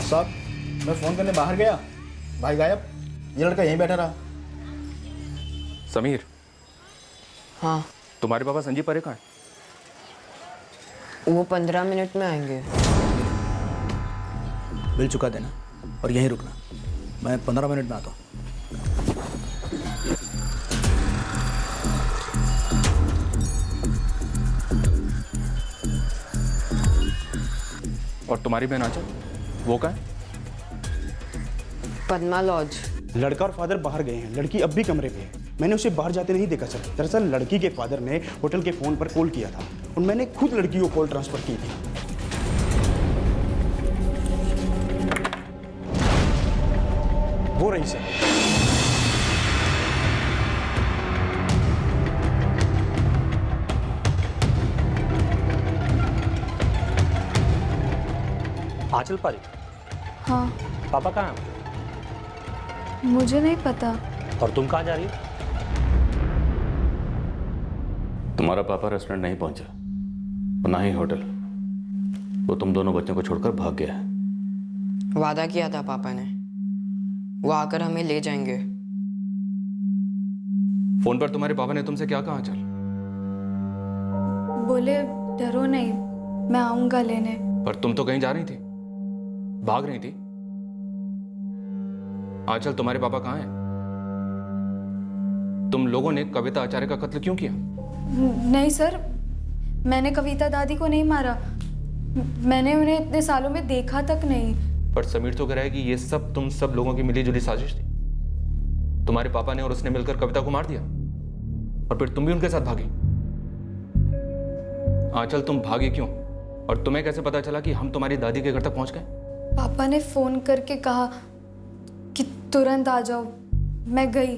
साहब, मैं फ़ोन करने बाहर गया, भाई गायब, ये लड़का यहीं बैठा रहा। समीर, हाँ तुम्हारे पापा संजीव परे कहाँ हैं? वो 15 मिनट में आएंगे। बिल चुका देना और यहीं रुकना, मैं 15 मिनट में आता हूँ। और तुम्हारी बहन आंचल, वो कहाँ है? पद्मा लॉज। लड़का और फादर बाहर गए हैं, लड़की अब भी कमरे पे है। मैंने उसे बाहर जाते नहीं देखा सर। दरअसल लड़की के फादर ने होटल के फोन पर कॉल किया था और मैंने खुद लड़की को कॉल ट्रांसफर की थी। वो रही सर। आंचल पारी, हाँ, पापा कहाँ हैं? मुझे नहीं पता। और तुम कहाँ जा रही हो? तुम्हारा पापा रेस्टोरेंट नहीं पहुंचा और ना ही होटल। वो तुम दोनों बच्चों को छोड़कर भाग गया है। वादा किया था पापा ने, वो आकर हमें ले जाएंगे। फोन पर तुम्हारे पापा ने तुमसे क्या कहा आंचल? बोले डरो नहीं, मैं आऊंगा लेने। पर तुम तो कहीं जा रही थी, भाग रही थी। आंचल, तुम्हारे पापा कहाँ हैं? तुम लोगों ने कविता आचार्य का कत्ल क्यों किया? नहीं सर, मैंने कविता दादी को नहीं मारा। मैंने उन्हें इतने सालों में देखा तक नहीं। पर समीर तो कह रहा है कि ये सब तुम सब लोगों की मिलीजुली साजिश थी। तुम्हारे पापा ने और उसने मिलकर कविता को मार दिया और फिर तुम भी उनके साथ भागी। आंचल, तुम भागी क्यों? और तुम्हें कैसे पता चला कि हम तुम्हारी दादी के घर तक पहुंच गए? पापा ने फोन करके कहा कि तुरंत आ जाओ। मैं गई।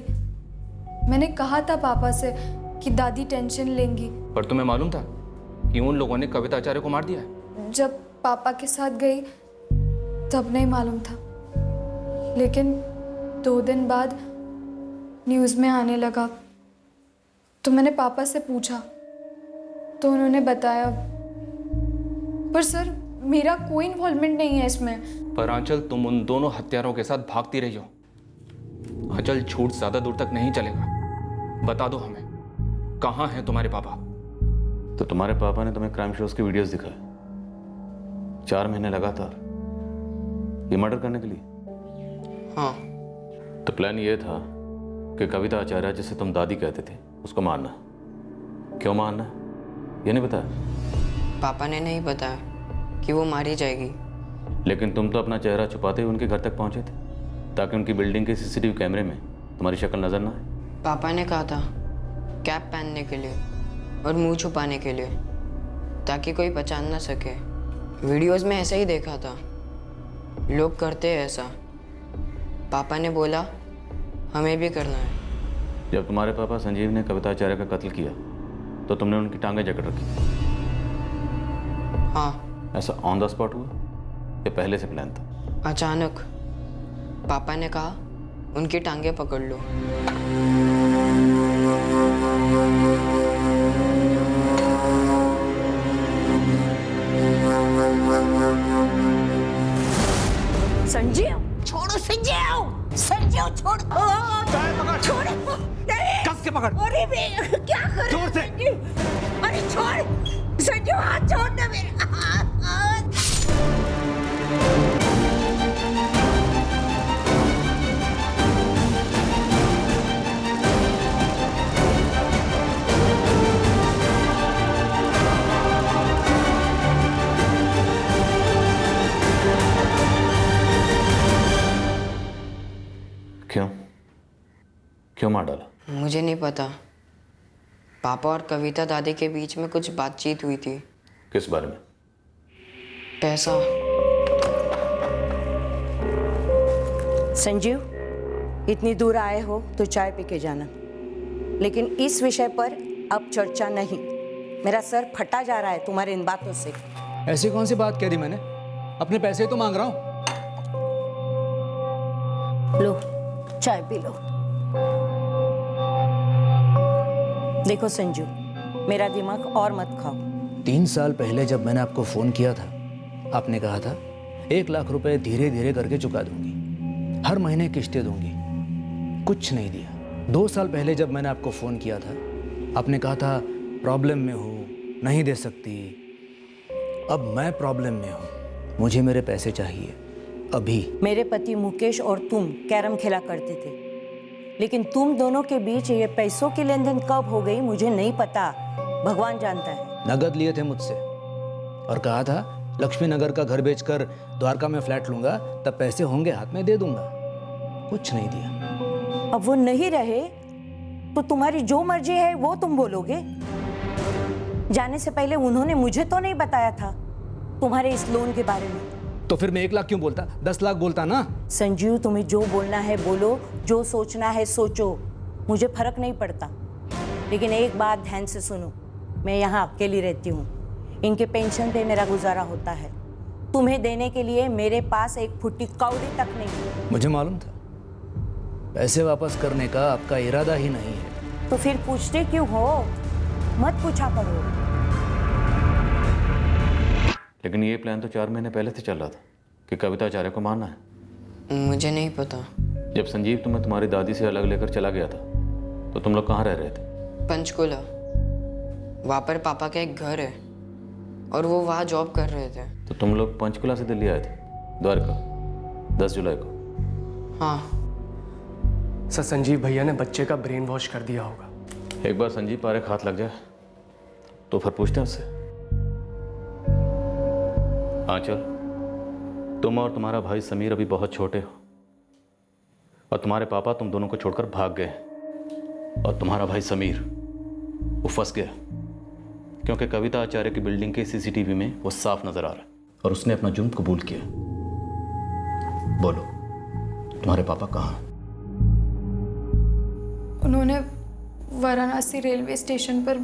मैंने कहा था पापा से कि दादी टेंशन लेंगी। पर तुम्हें मालूम था कि उन लोगों ने कविता आचार्य को मार दिया है? जब पापा के साथ गई तब नहीं मालूम था, लेकिन 2 दिन बाद न्यूज़ में आने लगा तो मैंने पापा से पूछा तो उन्होंने बताया। पर सर, मेरा कोई इन्वॉल्वमेंट नहीं है इसमें। पर आंचल, तुम उन दोनों हत्यारों के साथ भागती रही हो। आंचल, झूठ ज्यादा दूर तक नहीं चलेगा। बता दो हमें, कहाँ हैं तुम्हारे पापा? तो तुम्हारे पापा ने तुम्हें क्राइम शोज की वीडियोस दिखाए 4 महीने लगातार, ये मर्डर करने के लिए? हाँ। तो प्लान ये था कि कविता आचार्य, जिसे तुम दादी कहते थे, उसको मारना। क्यों मारना, ये नहीं बताया? पापा ने नहीं बताया कि वो मारी जाएगी। लेकिन तुम तो अपना चेहरा छुपाते हुए उनके घर तक पहुंचे थे ताकि उनकी बिल्डिंग के सीसीटीवी कैमरे में तुम्हारी शक्ल नजर ना आए। पापा ने कहा था कैप पहनने के लिए और मुंह छुपाने के लिए, ताकि कोई पहचान ना सके। वीडियोस में ऐसा ही देखा था, लोग करते हैं ऐसा। पापा ने बोला हमें भी करना है। जब तुम्हारे पापा संजीव ने कविता आचार्य का कत्ल किया तो तुमने उनकी टांगें जकड़ रखी? हाँ। ऐसा ऑन द स्पॉट हुआ या पहले से प्लान था? अचानक पापा ने कहा उनकी टांगें पकड़ लो। संजीव, छोड़ो संजीव, संजीव छोड़। छोड़, कस के पकड़। अरे क्या कर? जोर से। अरे छोड़ संजीव, हाथ छोड़ दे मेरा हाथ। क्यों मार डाला? मुझे नहीं पता। पापा और कविता दादी के बीच में कुछ बातचीत हुई थी। किस बारे में? पैसा। संजीव, इतनी दूर आए हो तो चाय पी के जाना, लेकिन इस विषय पर अब चर्चा नहीं। मेरा सर फटा जा रहा है तुम्हारे इन बातों से। ऐसी कौन सी बात कह दी मैंने? अपने पैसे तो मांग रहा हूं। लो चाय पी लो। देखो संजू, मेरा दिमाग और मत खाओ। 3 साल पहले जब मैंने आपको फ़ोन किया था, आपने कहा था 1 लाख रुपए धीरे धीरे करके चुका दूंगी, हर महीने किस्तें दूंगी। कुछ नहीं दिया। 2 साल पहले जब मैंने आपको फ़ोन किया था, आपने कहा था प्रॉब्लम में हूँ, नहीं दे सकती। अब मैं प्रॉब्लम में हूँ, मुझे मेरे पैसे चाहिए अभी। मेरे पति मुकेश और तुम कैरम खेला करते थे, लेकिन तुम दोनों के बीच ये पैसों की लेन देन कब हो गई मुझे नहीं पता, भगवान जानता है। नगद लिए थे मुझसे और कहा था लक्ष्मी नगर का घर बेचकर द्वारका में फ्लैट लूंगा, तब पैसे होंगे हाथ में दे दूंगा। कुछ नहीं दिया। अब वो नहीं रहे तो तुम्हारी जो मर्जी है वो तुम बोलोगे। जाने से पहले उन्होंने मुझे तो नहीं बताया था तुम्हारे इस लोन के बारे में। तो फिर मैं 1 लाख क्यों बोलता, 10 लाख बोलता ना। संजीव, तुम्हें जो बोलना है बोलो, जो सोचना है सोचो, मुझे फर्क नहीं पड़ता। लेकिन एक बात ध्यान से सुनो, मैं यहाँ अकेली रहती हूँ, इनके पेंशन पे मेरा गुजारा होता है। तुम्हें देने के लिए मेरे पास एक फुट्टी कौड़ी तक नहीं है। मुझे मालूम था पैसे वापस करने का आपका इरादा ही नहीं है। तो फिर पूछते क्यों हो? मत पूछा करो। लेकिन ये प्लान तो 4 महीने पहले से चल रहा था कि कविता आचार्य को मारना है। मुझे नहीं पता। जब संजीव तुम्हें तुम्हारी दादी से अलग लेकर चला गया था तो तुम लोग कहाँ रह रहे थे? पंचकुला। वहाँ पर पापा का एक घर है और वो वहाँ जॉब कर रहे थे। तो तुम लोग पंचकुला से दिल्ली आए थे द्वारका 10 जुलाई को? हाँ सर, संजीव भैया ने बच्चे का ब्रेन वॉश कर दिया होगा। एक बार संजीव पारेख हाथ लग जाए तो फिर पूछते हैं उससे। आंचल, तुम और तुम्हारा भाई समीर अभी बहुत छोटे हो और तुम्हारे पापा तुम दोनों को छोड़कर भाग गए और तुम्हारा भाई समीर वो फंस गया क्योंकि कविता आचार्य की बिल्डिंग के सीसीटीवी में वो साफ नजर आ रहा है और उसने अपना जुर्म कबूल किया। बोलो, तुम्हारे पापा कहाँ हैं? उन्होंने वाराणसी रेलवे स्टेशन पर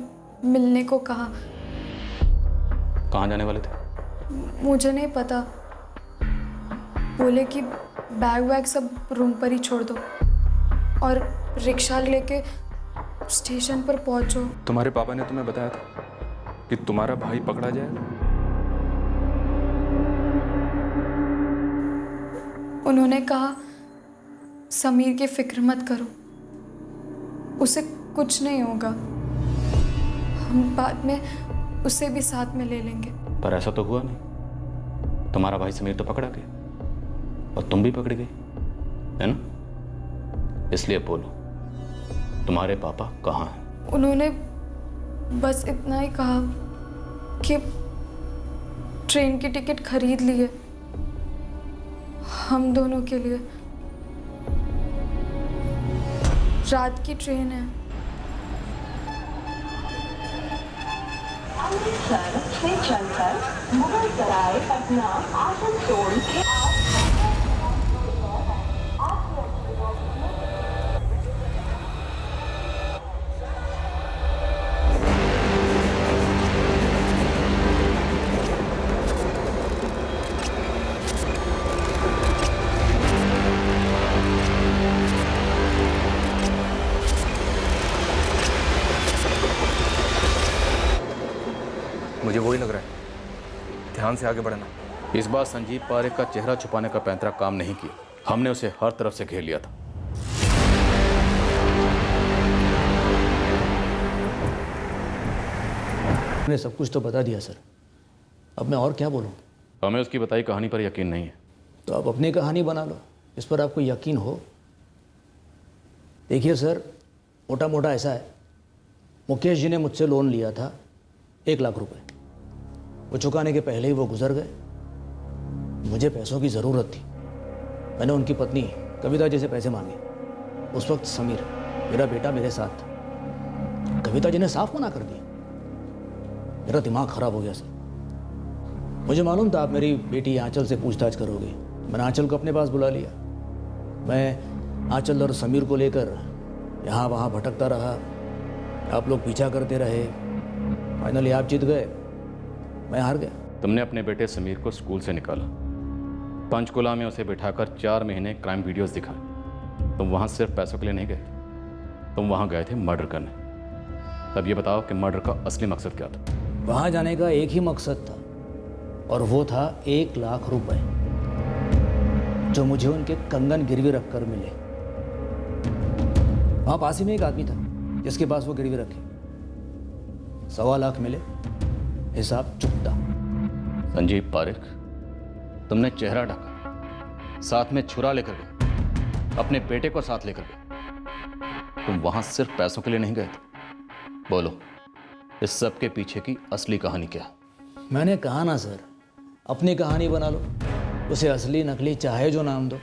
मिलने को कहा। कहाँ जाने वाले थे? मुझे नहीं पता। बोले कि बैग वैग सब रूम पर ही छोड़ दो और रिक्शा लेके स्टेशन पर पहुंचो। तुम्हारे पापा ने तुम्हें बताया था कि तुम्हारा भाई पकड़ा जाएगा? उन्होंने कहा समीर की फिक्र मत करो, उसे कुछ नहीं होगा, हम बाद में उसे भी साथ में ले लेंगे। पर ऐसा तो हुआ नहीं। तुम्हारा भाई समीर तो पकड़ा गया और तुम भी पकड़ी गई, है ना? इसलिए बोलो, तुम्हारे पापा कहाँ हैं? उन्होंने बस इतना ही कहा कि ट्रेन की टिकट खरीद ली है हम दोनों के लिए। रात की ट्रेन है। अमृतसर से चलकर मुगल सराय, पटना, आसनसोल के मुझे वही लग रहा है। ध्यान से आगे बढ़ना। इस बार संजीव पारेख का चेहरा छुपाने का पैंतरा काम नहीं किया। हमने उसे हर तरफ से घेर लिया था। मैंने सब कुछ तो बता दिया सर, अब मैं और क्या बोलूं? हमें उसकी बताई कहानी पर यकीन नहीं है। तो आप अपनी कहानी बना लो, इस पर आपको यकीन हो। देखिए सर, मोटा मोटा ऐसा है, मुकेश जी ने मुझसे लोन लिया था 1 लाख रुपए। वो चुकाने के पहले ही वो गुजर गए। मुझे पैसों की ज़रूरत थी। मैंने उनकी पत्नी कविता जी से पैसे मांगे। उस वक्त समीर मेरा बेटा मेरे साथ था, कविता जी ने साफ मना कर दिया। मेरा दिमाग खराब हो गया सर। मुझे मालूम था आप मेरी बेटी आंचल से पूछताछ करोगे। मैंने आंचल को अपने पास बुला लिया। मैं आंचल और समीर को लेकर यहाँ वहाँ भटकता रहा, आप लोग पीछा करते रहे। फाइनली आप जीत गए, मैं हार गया। तुमने अपने बेटे समीर को स्कूल से निकाला, पंचकुला में उसे बिठाकर 4 महीने क्राइम वीडियोस दिखाए। तुम वहाँ सिर्फ पैसों के लिए नहीं गए, तुम वहाँ गए थे मर्डर करने। तब ये बताओ कि मर्डर का असली मकसद क्या था? वहाँ जाने का एक ही मकसद था, और वो था 1 लाख रुपए जो मुझे उनके कंगन गिरवी रखकर मिले। वहाँ पास ही में एक आदमी था जिसके पास वो गिरवी रखे। 1.25 लाख मिले, हिसाब चुकता। संजीव पारेख, तुमने चेहरा ढका, साथ में छुरा लेकर गए, अपने बेटे को साथ लेकर गए। तुम वहां सिर्फ पैसों के लिए नहीं गए थे। बोलो, इस सब के पीछे की असली कहानी क्या है? मैंने कहा ना सर, अपनी कहानी बना लो, उसे असली नकली चाहे जो नाम दो।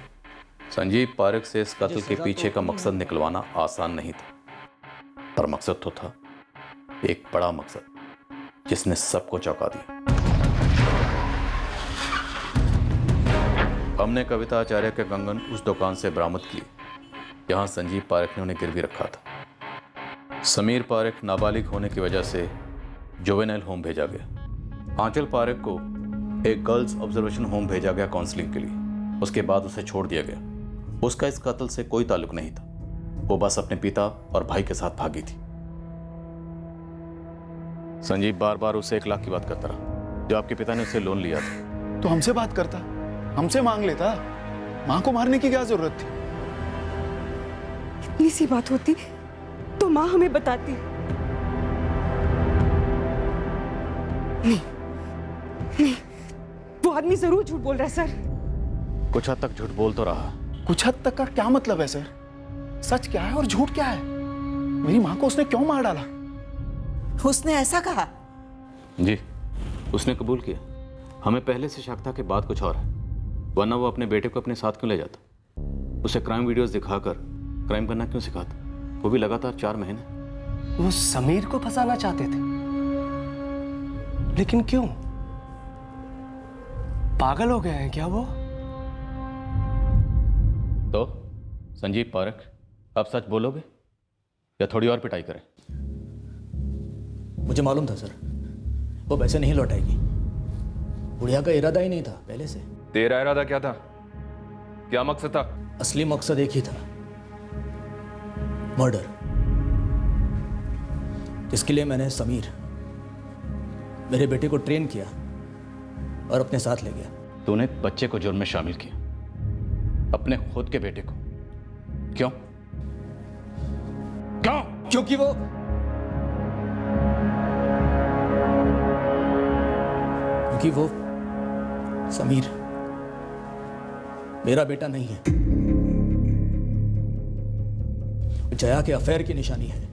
संजीव पारेख से इस कत्ल के पीछे का मकसद निकलवाना आसान नहीं था, पर मकसद तो था, एक बड़ा मकसद जिसने सबको चौंका दिया। हमने कविता आचार्य के कंगन उस दुकान से बरामद किए जहां संजीव पारेख ने उन्हें गिरवी रखा था। समीर पारेख नाबालिग होने की वजह से जुवेनाइल होम भेजा गया। आंचल पारेख को एक गर्ल्स ऑब्जर्वेशन होम भेजा गया काउंसलिंग के लिए। उसके बाद उसे छोड़ दिया गया। उसका इस कत्ल से कोई ताल्लुक नहीं था, वो बस अपने पिता और भाई के साथ भागी थी। संजीव बार बार उसे 1 लाख की बात करता रहा जो आपके पिता ने उससे लोन लिया था। तो हमसे बात करता, हमसे मांग लेता। मां को मारने की क्या जरूरत थी? इतनी सी बात होती तो मां हमें बताती। नहीं, वो आदमी जरूर झूठ बोल रहा है सर। कुछ हद तक झूठ बोल तो रहा। कुछ हद तक का क्या मतलब है सर? सच क्या है और झूठ क्या है? मेरी मां को उसने क्यों मार डाला? उसने ऐसा कहा? जी, उसने कबूल किया। हमें पहले से शक था कि बात कुछ और है, वरना वो अपने बेटे को अपने साथ क्यों ले जाता? उसे क्राइम वीडियोस दिखाकर क्राइम करना क्यों सिखाता? वो भी लगातार 4 महीने। वो समीर को फंसाना चाहते थे, लेकिन क्यों? पागल हो गए हैं क्या वो? तो संजीव पारेख, अब सच बोलोगे या थोड़ी और पिटाई करें? मुझे मालूम था सर, वो पैसे नहीं लौटाएगी। बुढ़िया का इरादा ही नहीं था पहले से। तेरा इरादा क्या था? क्या मकसद था? असली मकसद एक ही था, मर्डर। इसके लिए मैंने समीर, मेरे बेटे को ट्रेन किया और अपने साथ ले गया। तूने एक बच्चे को जुर्म में शामिल किया, अपने खुद के बेटे को। क्यों? क्यों? क्योंकि वो समीर मेरा बेटा नहीं है, जया के अफेयर की निशानी है,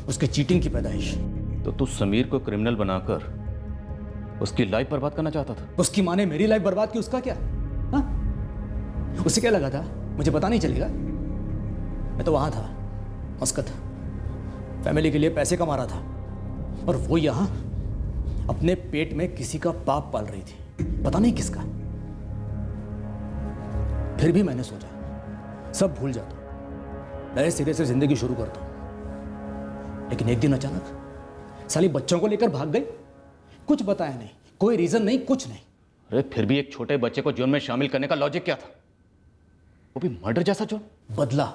उसके चीटिंग की पैदाइश। तो तू समीर को क्रिमिनल बनाकर उसकी लाइफ बर्बाद करना चाहता था? उसकी माँ ने मेरी लाइफ बर्बाद की, उसका क्या? हाँ? उसे क्या लगा था मुझे पता नहीं चलेगा? मैं तो वहां था, मस्कत, फैमिली के लिए पैसे कमा रहा था, और वो यहां अपने पेट में किसी का पाप पाल रही थी, पता नहीं किसका। फिर भी मैंने सोचा सब भूल जाता, नए सिरे से जिंदगी शुरू करता हूं। लेकिन एक दिन अचानक साली बच्चों को लेकर भाग गई, कुछ बताया नहीं, कोई रीजन नहीं, कुछ नहीं। अरे फिर भी एक छोटे बच्चे को जुर्म में शामिल करने का लॉजिक क्या था? वो भी मर्डर जैसा जुर्म? बदला,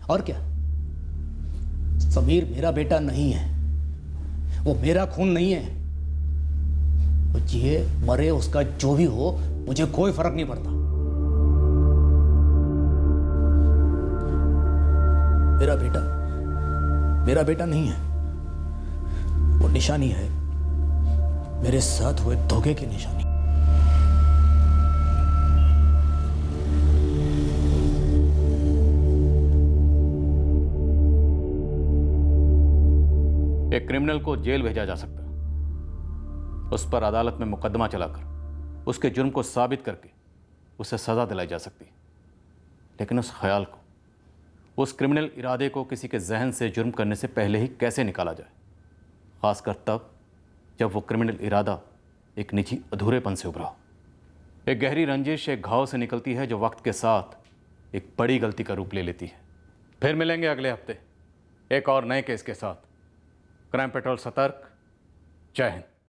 और क्या? समीर मेरा बेटा नहीं है, वो मेरा खून नहीं है। वो जिए मरे, उसका जो भी हो, मुझे कोई फर्क नहीं पड़ता। मेरा बेटा नहीं है, वो निशानी है, मेरे साथ हुए धोखे की निशानी। एक क्रिमिनल को जेल भेजा जा सकता है, उस पर अदालत में मुकदमा चलाकर उसके जुर्म को साबित करके उसे सजा दिलाई जा सकती है, लेकिन उस ख्याल को, उस क्रिमिनल इरादे को किसी के जहन से जुर्म करने से पहले ही कैसे निकाला जाए, खासकर तब जब वो क्रिमिनल इरादा एक निजी अधूरेपन से उभरा हो। एक गहरी रंजिश एक घाव से निकलती है जो वक्त के साथ एक बड़ी गलती का रूप ले लेती है। फिर मिलेंगे अगले हफ्ते एक और नए केस के साथ। क्राइम पेट्रोल सतर्क। जय हिंद।